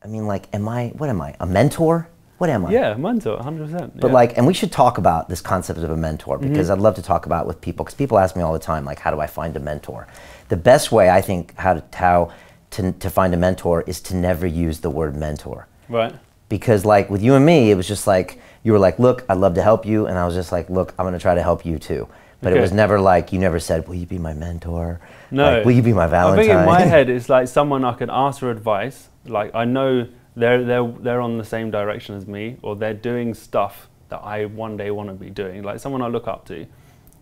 I mean, like, what am I, a mentor? What am I? Yeah, mentor, 100%. But like, and we should talk about this concept of a mentor, because I'd love to talk about it with people, because people ask me all the time, like, how do I find a mentor? The best way, I think, how to find a mentor is to never use the word mentor. Right. Because like with you and me, it was just like, you were like, look, I'd love to help you. And I was just like, look, I'm going to try to help you too. But it was never like, you never said, will you be my mentor? No. Like, will you be my Valentine? I think in my head, it's like someone I can ask for advice. Like, I know they're on the same direction as me, or they're doing stuff that I one day want to be doing. Like someone I look up to.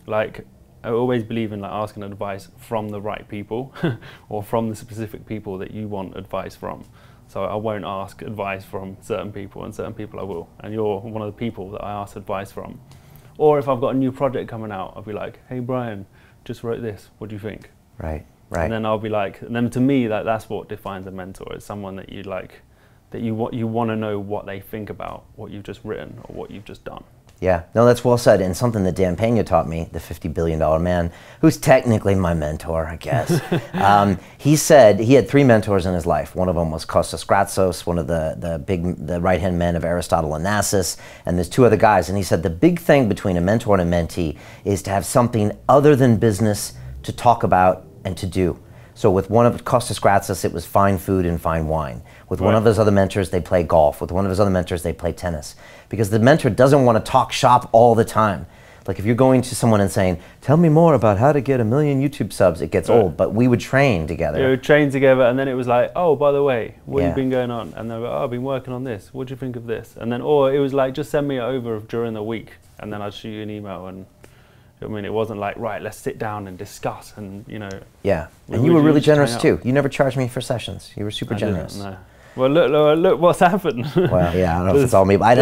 Like, I always believe in like asking advice from the right people or from the specific people that you want advice from. So I won't ask advice from certain people, and certain people I will. And you're one of the people that I ask advice from. Or if I've got a new project coming out, I'll be like, hey Brian, just wrote this, what do you think? Right, right. And then I'll be like, and then to me, that's what defines a mentor. It's someone that you like, that you want to know what they think about what you've just written or what you've just done. Yeah, no, that's well said. And something that Dan Pena taught me, the $50 billion man, who's technically my mentor, I guess. He said he had 3 mentors in his life. One of them was Kostas Gratsos, one of the right-hand men of Aristotle Onassis, and there's 2 other guys. And he said the big thing between a mentor and a mentee is to have something other than business to talk about and to do. So with one of Kostas Gratsos, it was fine food and fine wine. With one of his other mentors, they play golf. With one of his other mentors, they play tennis. Because the mentor doesn't want to talk shop all the time. Like if you're going to someone and saying, tell me more about how to get 1 million YouTube subs, it gets old. But we would train together. We would train together, and then it was like, oh, by the way, what have you been going on? And they were like, oh, I've been working on this. What do you think of this? And then, or it was like, just send me it over during the week, and then I'd shoot you an email. And I mean, it wasn't like, right, let's sit down and discuss, and you know. Yeah, and you were really generous too. You never charged me for sessions. You were super generous. No. Well, look what's happened. Well, yeah, I don't know if it's all me, but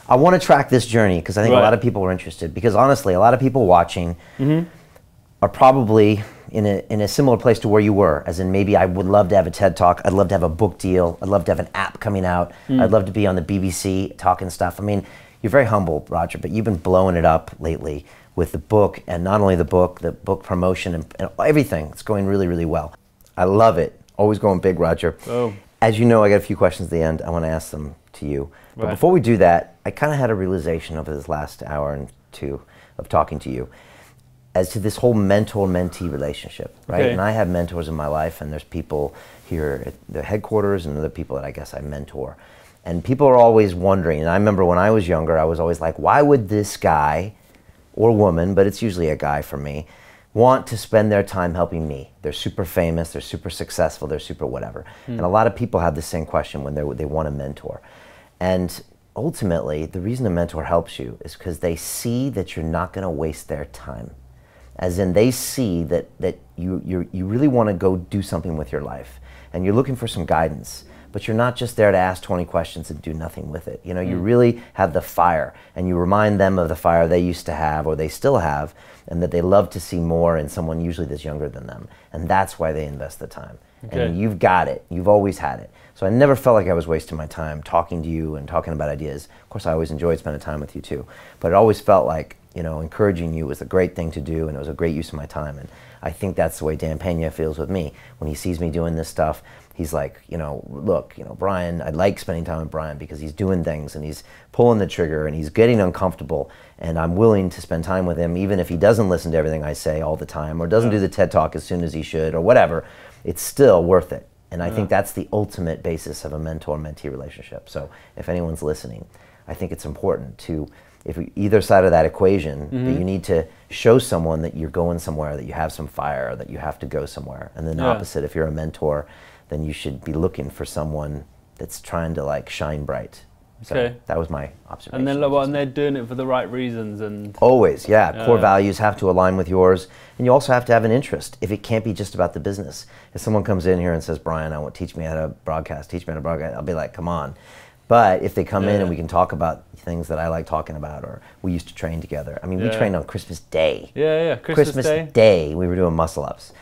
I want to track this journey because I think a lot of people are interested. Because honestly, a lot of people watching are probably in a similar place to where you were, as in maybe I would love to have a TED Talk, I'd love to have a book deal, I'd love to have an app coming out, I'd love to be on the BBC talking stuff. I mean, you're very humble, Roger, but you've been blowing it up lately with the book, and not only the book promotion and everything. It's going really, really well. I love it. Always going big, Roger. Oh. As you know, I got a few questions at the end. I want to ask them to you. But before we do that, I kind of had a realization over this last hour and 2 of talking to you as to this whole mentor-mentee relationship, right? Okay. And I have mentors in my life, and there's people here at the headquarters and other people that I guess I mentor. And people are always wondering, and I remember when I was younger, I was always like, why would this guy or woman, but it's usually a guy for me, want to spend their time helping me? They're super famous, they're super successful, they're super whatever. And a lot of people have the same question when they want a mentor. And ultimately, the reason a mentor helps you is because they see that you're not going to waste their time. As in, they see that you really want to go do something with your life, and you're looking for some guidance. But you're not just there to ask 20 questions and do nothing with it. You know, you really have the fire, and you remind them of the fire they used to have, or they still have, and that they love to see more in someone usually that's younger than them. And that's why they invest the time. Okay. And you've got it. You've always had it. So I never felt like I was wasting my time talking to you and talking about ideas. Of course, I always enjoyed spending time with you too. But it always felt like, you know, encouraging you was a great thing to do, and it was a great use of my time. And I think that's the way Dan Pena feels with me. When he sees me doing this stuff, he's like, you know, look, you know, Brian, I like spending time with Brian because he's doing things and he's pulling the trigger and he's getting uncomfortable, and I'm willing to spend time with him even if he doesn't listen to everything I say all the time, or doesn't do the TED Talk as soon as he should, or whatever. It's still worth it. And I think that's the ultimate basis of a mentor-mentee relationship. So if anyone's listening, I think it's important to, if either side of that equation, that you need to show someone that you're going somewhere, that you have some fire, that you have to go somewhere. And then the opposite, if you're a mentor, then you should be looking for someone that's trying to like shine bright. So that was my observation. And they're doing it for the right reasons, and always, core values have to align with yours, and you also have to have an interest. If it can't be just about the business. If someone comes in here and says, Brian, I want teach me how to broadcast, I'll be like, come on. But if they come in and we can talk about things that I like talking about, or we used to train together. I mean, we trained on Christmas Day. Christmas Day, we were doing muscle ups.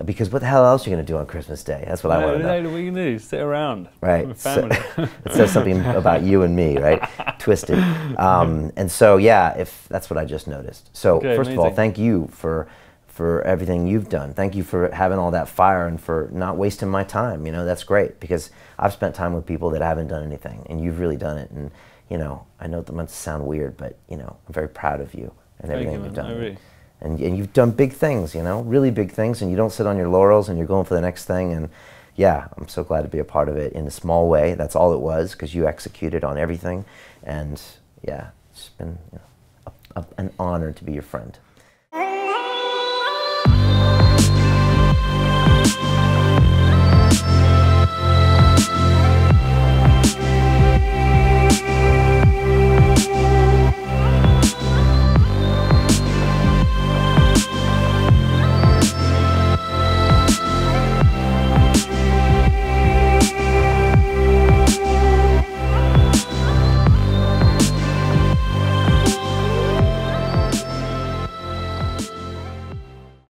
Because what the hell else are you going to do on Christmas Day? That's what I want to know. What you can do, sit around. Right. With family. So, it says something about you and me, right? Twisted. And so, yeah, if that's what I just noticed. So, first of all, thank you for for everything you've done. Thank you for having all that fire and for not wasting my time. You know, that's great, because I've spent time with people that haven't done anything, and you've really done it. And, you know, I know that must sound weird, but, you know, I'm very proud of you and everything you've done. Really. And you've done big things, you know, really big things, and you don't sit on your laurels, and you're going for the next thing. And yeah, I'm so glad to be a part of it in a small way. That's all it was, because you executed on everything. And yeah, it's been, you know, an honor to be your friend.